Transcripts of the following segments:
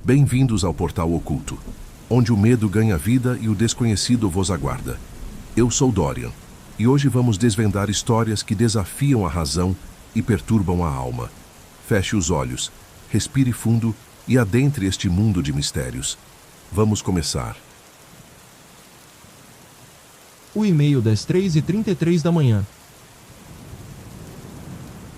Bem-vindos ao Portal Oculto, onde o medo ganha vida e o desconhecido vos aguarda. Eu sou Dorian, e hoje vamos desvendar histórias que desafiam a razão e perturbam a alma. Feche os olhos, respire fundo e adentre este mundo de mistérios. Vamos começar. O e-mail das 3h33 da manhã.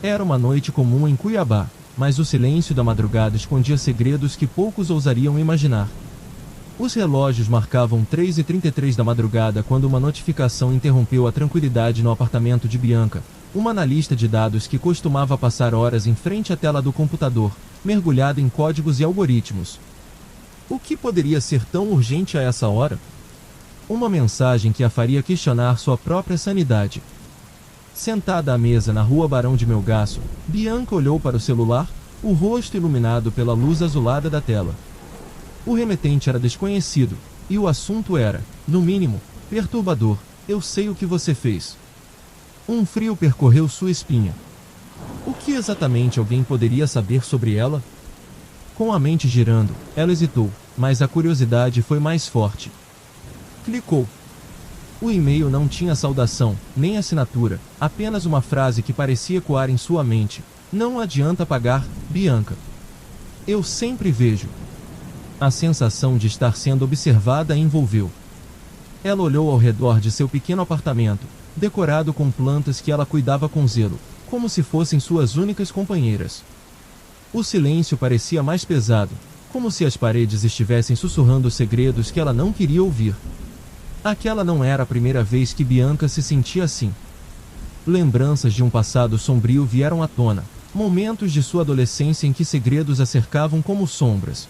Era uma noite comum em Cuiabá, mas o silêncio da madrugada escondia segredos que poucos ousariam imaginar. Os relógios marcavam 3h33 da madrugada quando uma notificação interrompeu a tranquilidade no apartamento de Bianca, uma analista de dados que costumava passar horas em frente à tela do computador, mergulhada em códigos e algoritmos. O que poderia ser tão urgente a essa hora? Uma mensagem que a faria questionar sua própria sanidade. Sentada à mesa na rua Barão de Melgaço, Bianca olhou para o celular, o rosto iluminado pela luz azulada da tela. O remetente era desconhecido, e o assunto era, no mínimo, perturbador. Eu sei o que você fez. Um frio percorreu sua espinha. O que exatamente alguém poderia saber sobre ela? Com a mente girando, ela hesitou, mas a curiosidade foi mais forte. Clicou. O e-mail não tinha saudação, nem assinatura, apenas uma frase que parecia ecoar em sua mente. Não adianta pagar, Bianca. Eu sempre vejo. A sensação de estar sendo observada a envolveu. Ela olhou ao redor de seu pequeno apartamento, decorado com plantas que ela cuidava com zelo, como se fossem suas únicas companheiras. O silêncio parecia mais pesado, como se as paredes estivessem sussurrando segredos que ela não queria ouvir. Aquela não era a primeira vez que Bianca se sentia assim. Lembranças de um passado sombrio vieram à tona, momentos de sua adolescência em que segredos a cercavam como sombras.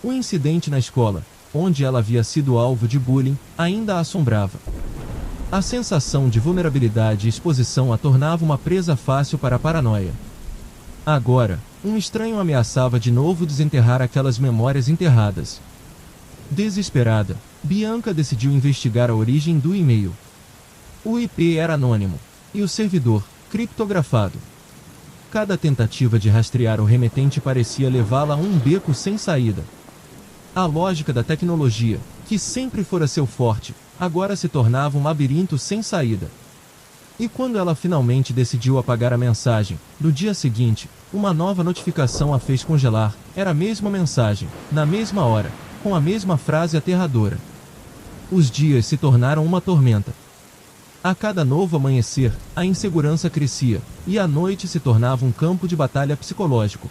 O incidente na escola, onde ela havia sido alvo de bullying, ainda a assombrava. A sensação de vulnerabilidade e exposição a tornava uma presa fácil para a paranoia. Agora, um estranho ameaçava de novo desenterrar aquelas memórias enterradas. Desesperada, Bianca decidiu investigar a origem do e-mail. O IP era anônimo, e o servidor, criptografado. Cada tentativa de rastrear o remetente parecia levá-la a um beco sem saída. A lógica da tecnologia, que sempre fora seu forte, agora se tornava um labirinto sem saída. E quando ela finalmente decidiu apagar a mensagem, no dia seguinte, uma nova notificação a fez congelar. Era a mesma mensagem, na mesma hora, com a mesma frase aterradora. Os dias se tornaram uma tormenta. A cada novo amanhecer, a insegurança crescia, e a noite se tornava um campo de batalha psicológico.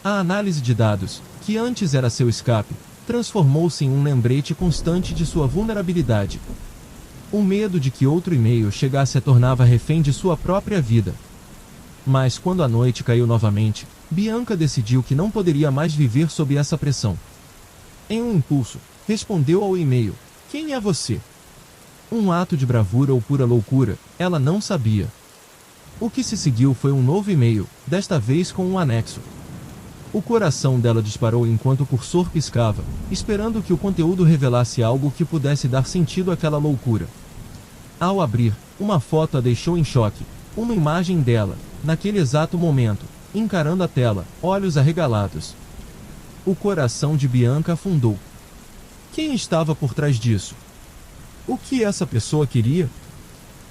A análise de dados, que antes era seu escape, transformou-se em um lembrete constante de sua vulnerabilidade. O medo de que outro e-mail chegasse a tornava refém de sua própria vida. Mas quando a noite caiu novamente, Bianca decidiu que não poderia mais viver sob essa pressão. Em um impulso, respondeu ao e-mail: "Quem é você?" Um ato de bravura ou pura loucura, ela não sabia. O que se seguiu foi um novo e-mail, desta vez com um anexo. O coração dela disparou enquanto o cursor piscava, esperando que o conteúdo revelasse algo que pudesse dar sentido àquela loucura. Ao abrir, uma foto a deixou em choque. Uma imagem dela, naquele exato momento, encarando a tela, olhos arregalados. O coração de Bianca afundou. Quem estava por trás disso? O que essa pessoa queria?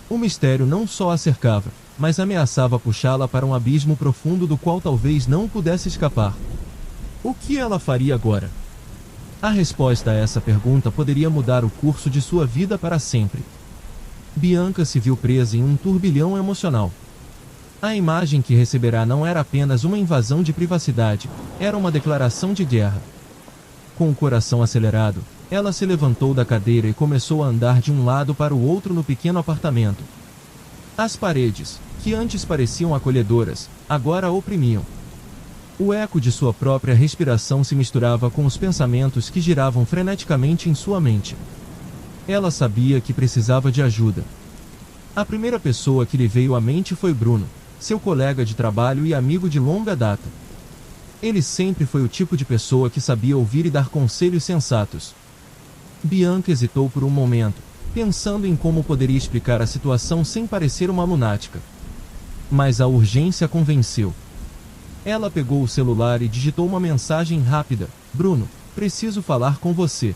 O mistério não só a cercava, mas ameaçava puxá-la para um abismo profundo do qual talvez não pudesse escapar. O que ela faria agora? A resposta a essa pergunta poderia mudar o curso de sua vida para sempre. Bianca se viu presa em um turbilhão emocional. A imagem que receberá não era apenas uma invasão de privacidade, era uma declaração de guerra. Com o coração acelerado, ela se levantou da cadeira e começou a andar de um lado para o outro no pequeno apartamento. As paredes, que antes pareciam acolhedoras, agora a oprimiam. O eco de sua própria respiração se misturava com os pensamentos que giravam freneticamente em sua mente. Ela sabia que precisava de ajuda. A primeira pessoa que lhe veio à mente foi Bruno, seu colega de trabalho e amigo de longa data. Ele sempre foi o tipo de pessoa que sabia ouvir e dar conselhos sensatos. Bianca hesitou por um momento, pensando em como poderia explicar a situação sem parecer uma lunática. Mas a urgência convenceu. Ela pegou o celular e digitou uma mensagem rápida: Bruno, preciso falar com você.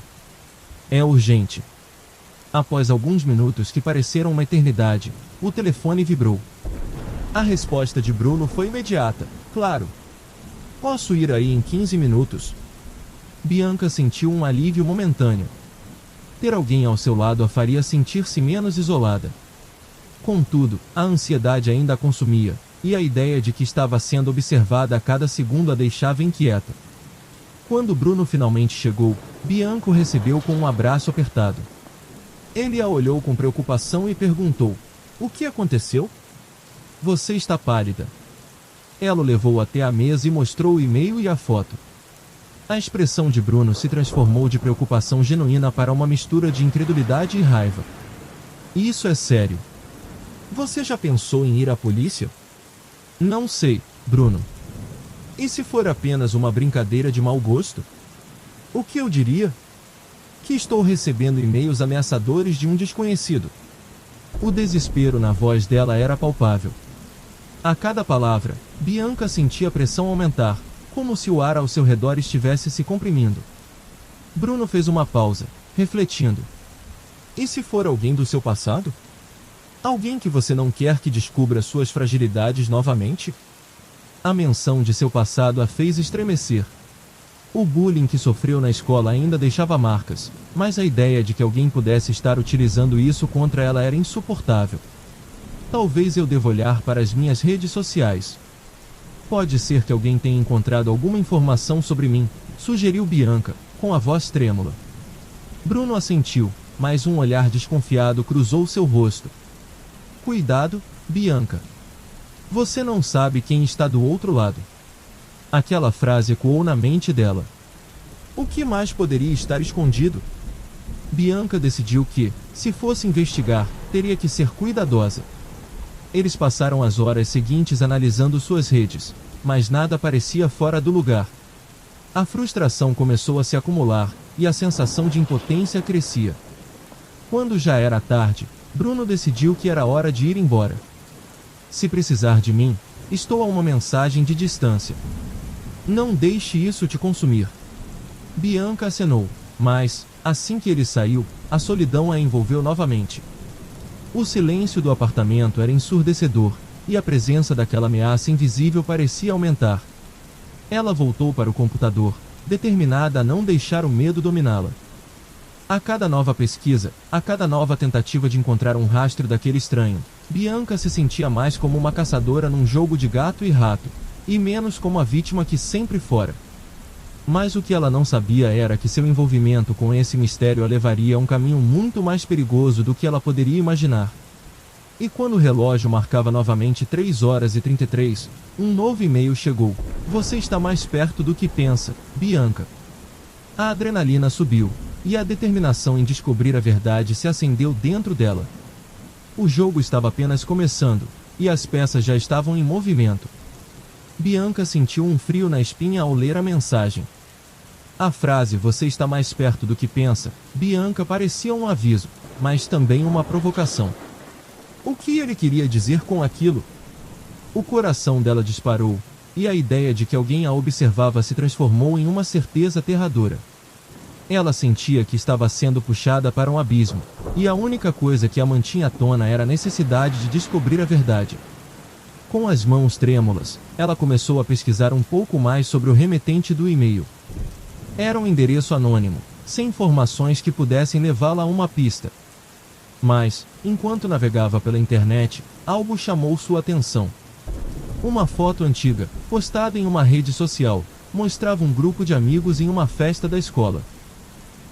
É urgente. Após alguns minutos que pareceram uma eternidade, o telefone vibrou. A resposta de Bruno foi imediata: claro. Posso ir aí em 15 minutos? Bianca sentiu um alívio momentâneo. Ter alguém ao seu lado a faria sentir-se menos isolada. Contudo, a ansiedade ainda a consumia, e a ideia de que estava sendo observada a cada segundo a deixava inquieta. Quando Bruno finalmente chegou, Bianca o recebeu com um abraço apertado. Ele a olhou com preocupação e perguntou: o que aconteceu? Você está pálida. Ela o levou até a mesa e mostrou o e-mail e a foto. A expressão de Bruno se transformou de preocupação genuína para uma mistura de incredulidade e raiva. Isso é sério. Você já pensou em ir à polícia? Não sei, Bruno. E se for apenas uma brincadeira de mau gosto? O que eu diria? Que estou recebendo e-mails ameaçadores de um desconhecido. O desespero na voz dela era palpável. A cada palavra, Bianca sentia a pressão aumentar, como se o ar ao seu redor estivesse se comprimindo. Bruno fez uma pausa, refletindo. E se for alguém do seu passado? Alguém que você não quer que descubra suas fragilidades novamente? A menção de seu passado a fez estremecer. O bullying que sofreu na escola ainda deixava marcas, mas a ideia de que alguém pudesse estar utilizando isso contra ela era insuportável. Talvez eu deva olhar para as minhas redes sociais. Pode ser que alguém tenha encontrado alguma informação sobre mim, sugeriu Bianca, com a voz trêmula. Bruno assentiu, mas um olhar desconfiado cruzou seu rosto. Cuidado, Bianca. Você não sabe quem está do outro lado. Aquela frase ecoou na mente dela. O que mais poderia estar escondido? Bianca decidiu que, se fosse investigar, teria que ser cuidadosa. Eles passaram as horas seguintes analisando suas redes, mas nada parecia fora do lugar. A frustração começou a se acumular, e a sensação de impotência crescia. Quando já era tarde, Bruno decidiu que era hora de ir embora. Se precisar de mim, estou a uma mensagem de distância. Não deixe isso te consumir. Bianca acenou, mas, assim que ele saiu, a solidão a envolveu novamente. O silêncio do apartamento era ensurdecedor, e a presença daquela ameaça invisível parecia aumentar. Ela voltou para o computador, determinada a não deixar o medo dominá-la. A cada nova pesquisa, a cada nova tentativa de encontrar um rastro daquele estranho, Bianca se sentia mais como uma caçadora num jogo de gato e rato, e menos como a vítima que sempre fora. Mas o que ela não sabia era que seu envolvimento com esse mistério a levaria a um caminho muito mais perigoso do que ela poderia imaginar. E quando o relógio marcava novamente 3h33, um novo e-mail chegou. Você está mais perto do que pensa, Bianca. A adrenalina subiu, e a determinação em descobrir a verdade se acendeu dentro dela. O jogo estava apenas começando, e as peças já estavam em movimento. Bianca sentiu um frio na espinha ao ler a mensagem. A frase "você está mais perto do que pensa", Bianca parecia um aviso, mas também uma provocação. O que ele queria dizer com aquilo? O coração dela disparou, e a ideia de que alguém a observava se transformou em uma certeza aterradora. Ela sentia que estava sendo puxada para um abismo, e a única coisa que a mantinha à tona era a necessidade de descobrir a verdade. Com as mãos trêmulas, ela começou a pesquisar um pouco mais sobre o remetente do e-mail. Era um endereço anônimo, sem informações que pudessem levá-la a uma pista. Mas, enquanto navegava pela internet, algo chamou sua atenção. Uma foto antiga, postada em uma rede social, mostrava um grupo de amigos em uma festa da escola.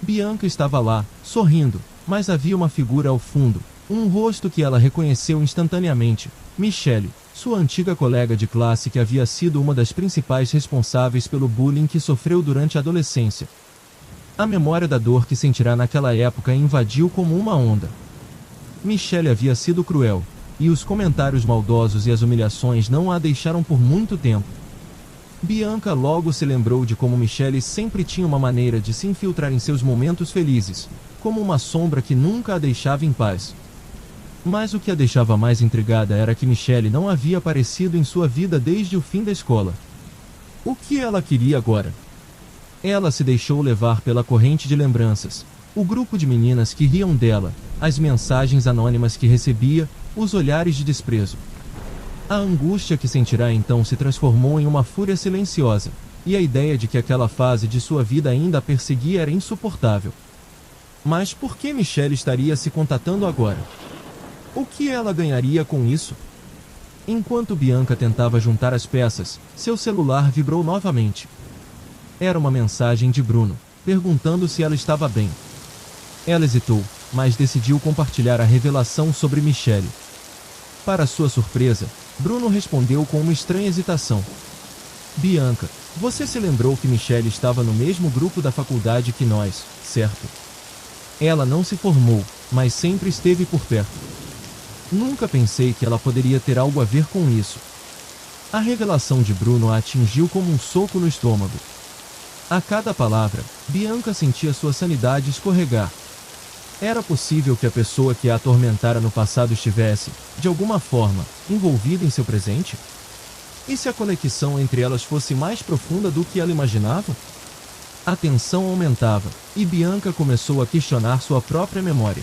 Bianca estava lá, sorrindo, mas havia uma figura ao fundo, um rosto que ela reconheceu instantaneamente: Michelle, sua antiga colega de classe que havia sido uma das principais responsáveis pelo bullying que sofreu durante a adolescência. A memória da dor que sentirá naquela época invadiu como uma onda. Michelle havia sido cruel, e os comentários maldosos e as humilhações não a deixaram por muito tempo. Bianca logo se lembrou de como Michelle sempre tinha uma maneira de se infiltrar em seus momentos felizes, como uma sombra que nunca a deixava em paz. Mas o que a deixava mais intrigada era que Michelle não havia aparecido em sua vida desde o fim da escola. O que ela queria agora? Ela se deixou levar pela corrente de lembranças. O grupo de meninas que riam dela, as mensagens anônimas que recebia, os olhares de desprezo. A angústia que sentirá então se transformou em uma fúria silenciosa, e a ideia de que aquela fase de sua vida ainda a perseguia era insuportável. Mas por que Michelle estaria se contatando agora? O que ela ganharia com isso? Enquanto Bianca tentava juntar as peças, seu celular vibrou novamente. Era uma mensagem de Bruno, perguntando se ela estava bem. Ela hesitou, mas decidiu compartilhar a revelação sobre Michelle. Para sua surpresa, Bruno respondeu com uma estranha hesitação. Bianca, você se lembrou que Michelle estava no mesmo grupo da faculdade que nós, certo? Ela não se formou, mas sempre esteve por perto. Nunca pensei que ela poderia ter algo a ver com isso. A revelação de Bruno a atingiu como um soco no estômago. A cada palavra, Bianca sentia sua sanidade escorregar. Era possível que a pessoa que a atormentara no passado estivesse, de alguma forma, envolvida em seu presente? E se a conexão entre elas fosse mais profunda do que ela imaginava? A tensão aumentava, e Bianca começou a questionar sua própria memória.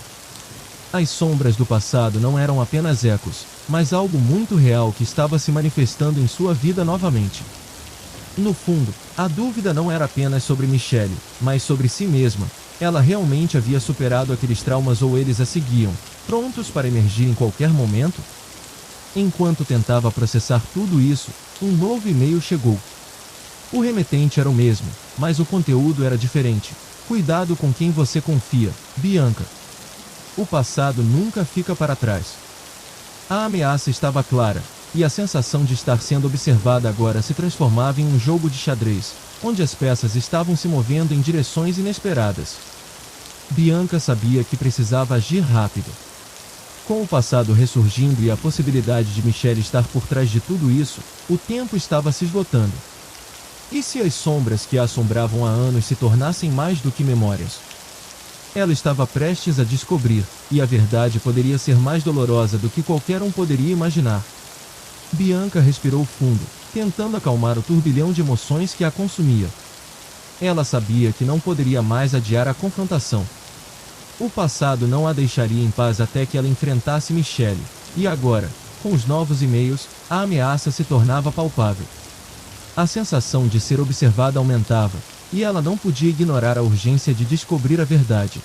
As sombras do passado não eram apenas ecos, mas algo muito real que estava se manifestando em sua vida novamente. No fundo, a dúvida não era apenas sobre Michelle, mas sobre si mesma. Ela realmente havia superado aqueles traumas ou eles a seguiam, prontos para emergir em qualquer momento? Enquanto tentava processar tudo isso, um novo e-mail chegou. O remetente era o mesmo, mas o conteúdo era diferente. Cuidado com quem você confia, Bianca. O passado nunca fica para trás. A ameaça estava clara, e a sensação de estar sendo observada agora se transformava em um jogo de xadrez, onde as peças estavam se movendo em direções inesperadas. Bianca sabia que precisava agir rápido. Com o passado ressurgindo e a possibilidade de Michelle estar por trás de tudo isso, o tempo estava se esgotando. E se as sombras que a assombravam há anos se tornassem mais do que memórias? Ela estava prestes a descobrir, e a verdade poderia ser mais dolorosa do que qualquer um poderia imaginar. Bianca respirou fundo, tentando acalmar o turbilhão de emoções que a consumia. Ela sabia que não poderia mais adiar a confrontação. O passado não a deixaria em paz até que ela enfrentasse Michelle, e agora, com os novos e-mails, a ameaça se tornava palpável. A sensação de ser observada aumentava, e ela não podia ignorar a urgência de descobrir a verdade.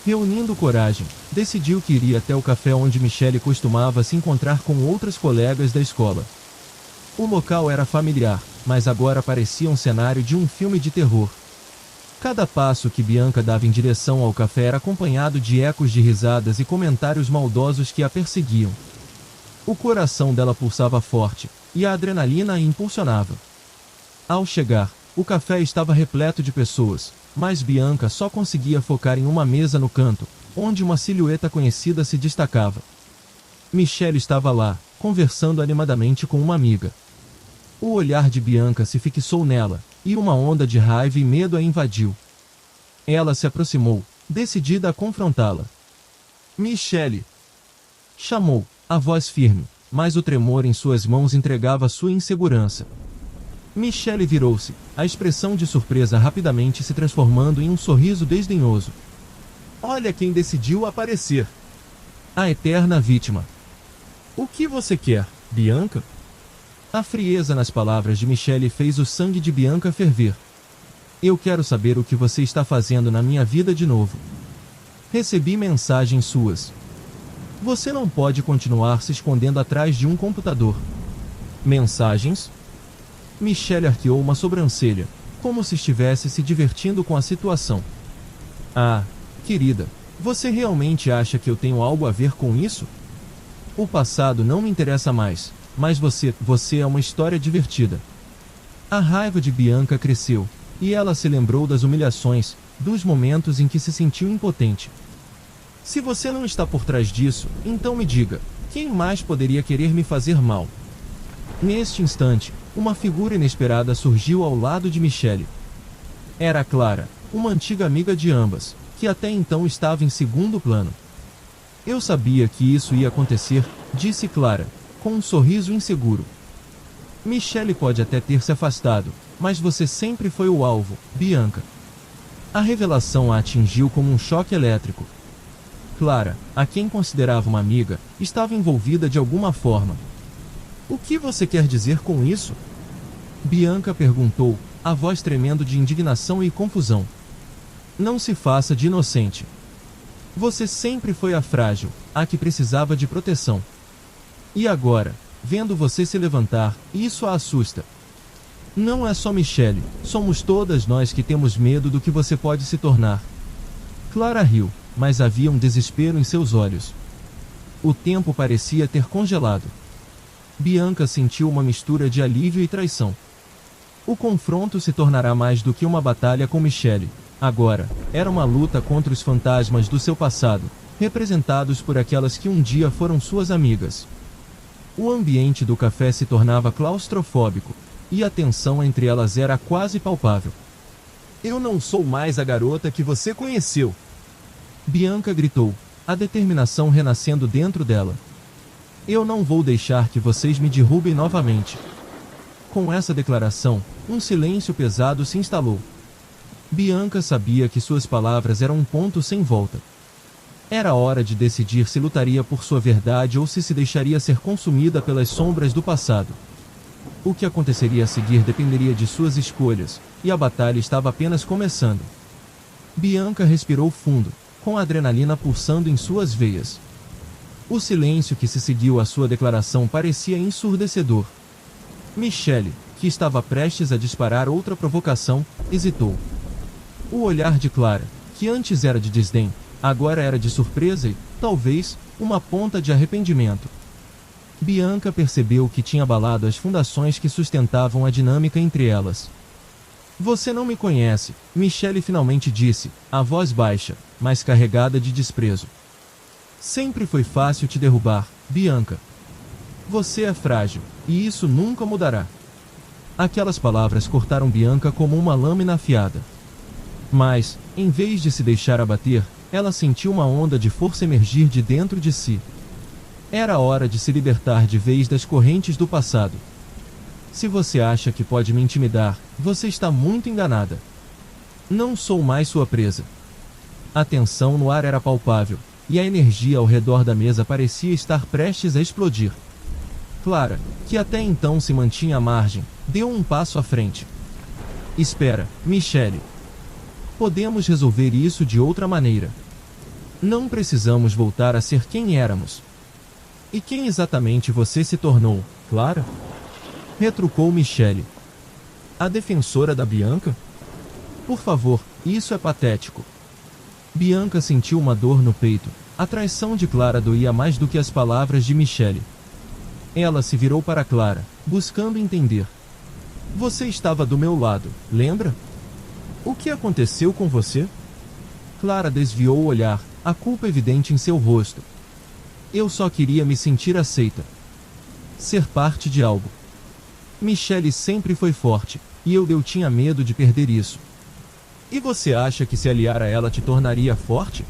Reunindo coragem, decidiu que iria até o café onde Michelle costumava se encontrar com outras colegas da escola. O local era familiar, mas agora parecia um cenário de um filme de terror. Cada passo que Bianca dava em direção ao café era acompanhado de ecos de risadas e comentários maldosos que a perseguiam. O coração dela pulsava forte, e a adrenalina a impulsionava. Ao chegar, o café estava repleto de pessoas, mas Bianca só conseguia focar em uma mesa no canto, onde uma silhueta conhecida se destacava. Michelle estava lá, conversando animadamente com uma amiga. O olhar de Bianca se fixou nela, e uma onda de raiva e medo a invadiu. Ela se aproximou, decidida a confrontá-la. Michelle! Chamou, a voz firme, mas o tremor em suas mãos entregava sua insegurança. Michelle virou-se, a expressão de surpresa rapidamente se transformando em um sorriso desdenhoso. Olha quem decidiu aparecer! A eterna vítima. O que você quer, Bianca? A frieza nas palavras de Michelle fez o sangue de Bianca ferver. Eu quero saber o que você está fazendo na minha vida de novo. Recebi mensagens suas. Você não pode continuar se escondendo atrás de um computador. Mensagens? Michelle arqueou uma sobrancelha, como se estivesse se divertindo com a situação. Ah, querida, você realmente acha que eu tenho algo a ver com isso? O passado não me interessa mais, mas você é uma história divertida. A raiva de Bianca cresceu, e ela se lembrou das humilhações, dos momentos em que se sentiu impotente. Se você não está por trás disso, então me diga, quem mais poderia querer me fazer mal? Neste instante, uma figura inesperada surgiu ao lado de Michelle. Era Clara, uma antiga amiga de ambas, que até então estava em segundo plano. Eu sabia que isso ia acontecer, disse Clara, com um sorriso inseguro. Michele pode até ter se afastado, mas você sempre foi o alvo, Bianca. A revelação a atingiu como um choque elétrico. Clara, a quem considerava uma amiga, estava envolvida de alguma forma. O que você quer dizer com isso? Bianca perguntou, a voz tremendo de indignação e confusão. Não se faça de inocente. Você sempre foi a frágil, a que precisava de proteção. E agora, vendo você se levantar, isso a assusta. Não é só Michele, somos todas nós que temos medo do que você pode se tornar. Clara riu, mas havia um desespero em seus olhos. O tempo parecia ter congelado. Bianca sentiu uma mistura de alívio e traição. O confronto se tornará mais do que uma batalha com Michele. Agora, era uma luta contra os fantasmas do seu passado, representados por aquelas que um dia foram suas amigas. O ambiente do café se tornava claustrofóbico, e a tensão entre elas era quase palpável. Eu não sou mais a garota que você conheceu! Bianca gritou, a determinação renascendo dentro dela. Eu não vou deixar que vocês me derrubem novamente. Com essa declaração, um silêncio pesado se instalou. Bianca sabia que suas palavras eram um ponto sem volta. Era hora de decidir se lutaria por sua verdade ou se deixaria ser consumida pelas sombras do passado. O que aconteceria a seguir dependeria de suas escolhas, e a batalha estava apenas começando. Bianca respirou fundo, com a adrenalina pulsando em suas veias. O silêncio que se seguiu à sua declaração parecia ensurdecedor. Michele, que estava prestes a disparar outra provocação, hesitou. O olhar de Clara, que antes era de desdém, agora era de surpresa e, talvez, uma ponta de arrependimento. Bianca percebeu que tinha abalado as fundações que sustentavam a dinâmica entre elas. Você não me conhece, Michele finalmente disse, a voz baixa, mas carregada de desprezo. Sempre foi fácil te derrubar, Bianca. Você é frágil, e isso nunca mudará. Aquelas palavras cortaram Bianca como uma lâmina afiada. Mas, em vez de se deixar abater, ela sentiu uma onda de força emergir de dentro de si. Era hora de se libertar de vez das correntes do passado. Se você acha que pode me intimidar, você está muito enganada. Não sou mais sua presa. A tensão no ar era palpável, e a energia ao redor da mesa parecia estar prestes a explodir. Clara, que até então se mantinha à margem, deu um passo à frente. Espera, Michele. Podemos resolver isso de outra maneira. Não precisamos voltar a ser quem éramos. E quem exatamente você se tornou, Clara? Retrucou Michele. A defensora da Bianca? Por favor, isso é patético. Bianca sentiu uma dor no peito. A traição de Clara doía mais do que as palavras de Michele. Ela se virou para Clara, buscando entender. Você estava do meu lado, lembra? O que aconteceu com você? Clara desviou o olhar, a culpa evidente em seu rosto. Eu só queria me sentir aceita. Ser parte de algo. Michele sempre foi forte, e eu tinha medo de perder isso. E você acha que se aliar a ela te tornaria forte?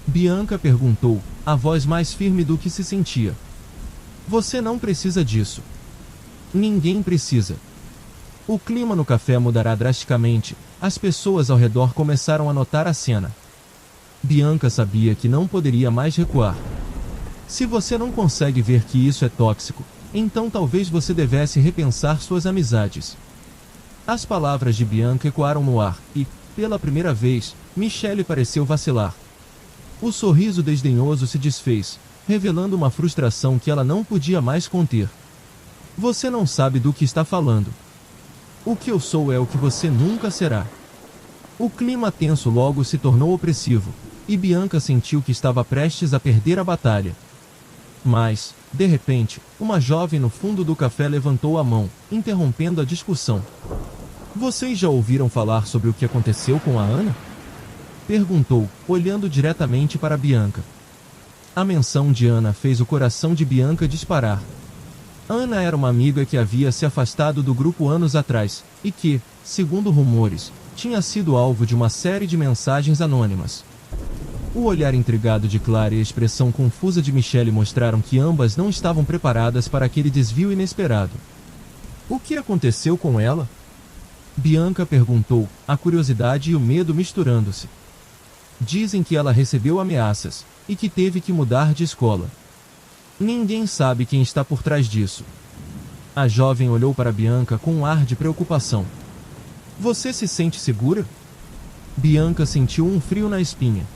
Bianca perguntou, a voz mais firme do que se sentia. Você não precisa disso. Ninguém precisa. O clima no café mudará drasticamente, as pessoas ao redor começaram a notar a cena. Bianca sabia que não poderia mais recuar. Se você não consegue ver que isso é tóxico, então talvez você devesse repensar suas amizades. As palavras de Bianca ecoaram no ar, e, pela primeira vez, Michele pareceu vacilar. O sorriso desdenhoso se desfez, revelando uma frustração que ela não podia mais conter. Você não sabe do que está falando. O que eu sou é o que você nunca será. O clima tenso logo se tornou opressivo, e Bianca sentiu que estava prestes a perder a batalha. Mas, de repente, uma jovem no fundo do café levantou a mão, interrompendo a discussão. Vocês já ouviram falar sobre o que aconteceu com a Ana? Perguntou, olhando diretamente para Bianca. A menção de Ana fez o coração de Bianca disparar. Ana era uma amiga que havia se afastado do grupo anos atrás, e que, segundo rumores, tinha sido alvo de uma série de mensagens anônimas. O olhar intrigado de Clara e a expressão confusa de Michele mostraram que ambas não estavam preparadas para aquele desvio inesperado. O que aconteceu com ela? Bianca perguntou, a curiosidade e o medo misturando-se. Dizem que ela recebeu ameaças, e que teve que mudar de escola. Ninguém sabe quem está por trás disso. A jovem olhou para Bianca com um ar de preocupação. Você se sente segura? Bianca sentiu um frio na espinha.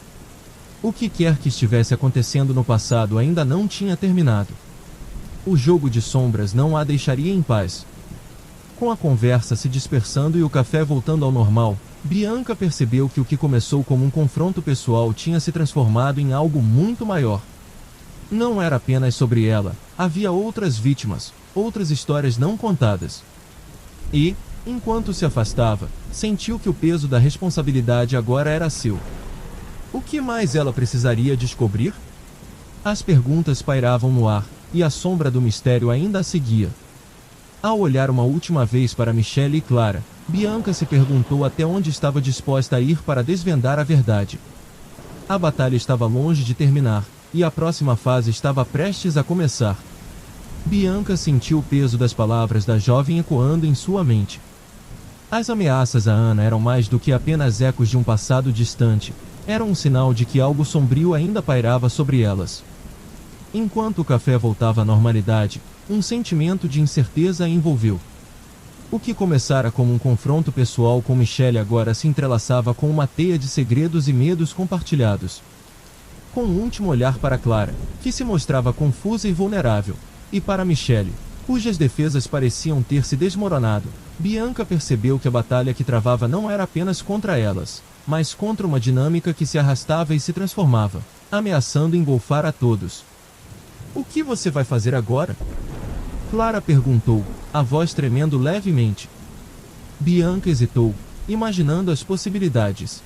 O que quer que estivesse acontecendo no passado ainda não tinha terminado. O jogo de sombras não a deixaria em paz. Com a conversa se dispersando e o café voltando ao normal, Bianca percebeu que o que começou como um confronto pessoal tinha se transformado em algo muito maior. Não era apenas sobre ela, havia outras vítimas, outras histórias não contadas. E, enquanto se afastava, sentiu que o peso da responsabilidade agora era seu. O que mais ela precisaria descobrir? As perguntas pairavam no ar, e a sombra do mistério ainda a seguia. Ao olhar uma última vez para Michelle e Clara, Bianca se perguntou até onde estava disposta a ir para desvendar a verdade. A batalha estava longe de terminar, e a próxima fase estava prestes a começar. Bianca sentiu o peso das palavras da jovem ecoando em sua mente. As ameaças a Ana eram mais do que apenas ecos de um passado distante, eram um sinal de que algo sombrio ainda pairava sobre elas. Enquanto o café voltava à normalidade, um sentimento de incerteza a envolveu. O que começara como um confronto pessoal com Michelle agora se entrelaçava com uma teia de segredos e medos compartilhados. Com um último olhar para Clara, que se mostrava confusa e vulnerável, e para Michelle, cujas defesas pareciam ter se desmoronado, Bianca percebeu que a batalha que travava não era apenas contra elas, mas contra uma dinâmica que se arrastava e se transformava, ameaçando engolfar a todos. O que você vai fazer agora? Clara perguntou, a voz tremendo levemente. Bianca hesitou, imaginando as possibilidades.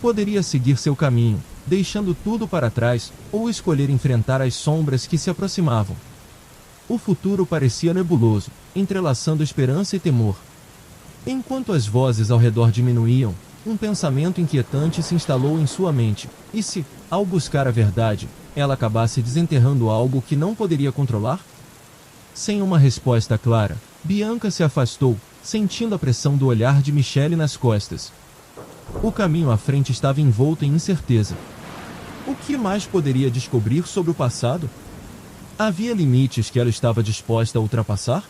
Poderia seguir seu caminho, deixando tudo para trás, ou escolher enfrentar as sombras que se aproximavam. O futuro parecia nebuloso, entrelaçando esperança e temor. Enquanto as vozes ao redor diminuíam, um pensamento inquietante se instalou em sua mente, e se, ao buscar a verdade, ela acabasse desenterrando algo que não poderia controlar? Sem uma resposta clara, Bianca se afastou, sentindo a pressão do olhar de Michelle nas costas. O caminho à frente estava envolto em incerteza. O que mais poderia descobrir sobre o passado? Havia limites que ela estava disposta a ultrapassar?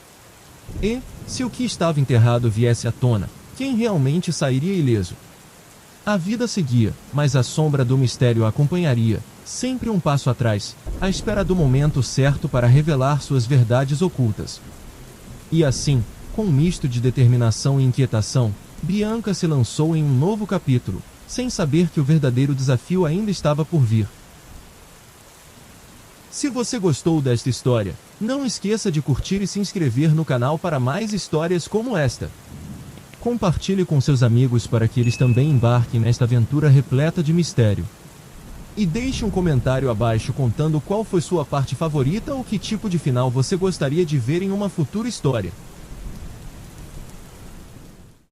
E, se o que estava enterrado viesse à tona, quem realmente sairia ileso? A vida seguia, mas a sombra do mistério a acompanharia, sempre um passo atrás, à espera do momento certo para revelar suas verdades ocultas. E assim, com um misto de determinação e inquietação, Bianca se lançou em um novo capítulo, sem saber que o verdadeiro desafio ainda estava por vir. Se você gostou desta história, não esqueça de curtir e se inscrever no canal para mais histórias como esta. Compartilhe com seus amigos para que eles também embarquem nesta aventura repleta de mistério. E deixe um comentário abaixo contando qual foi sua parte favorita ou que tipo de final você gostaria de ver em uma futura história.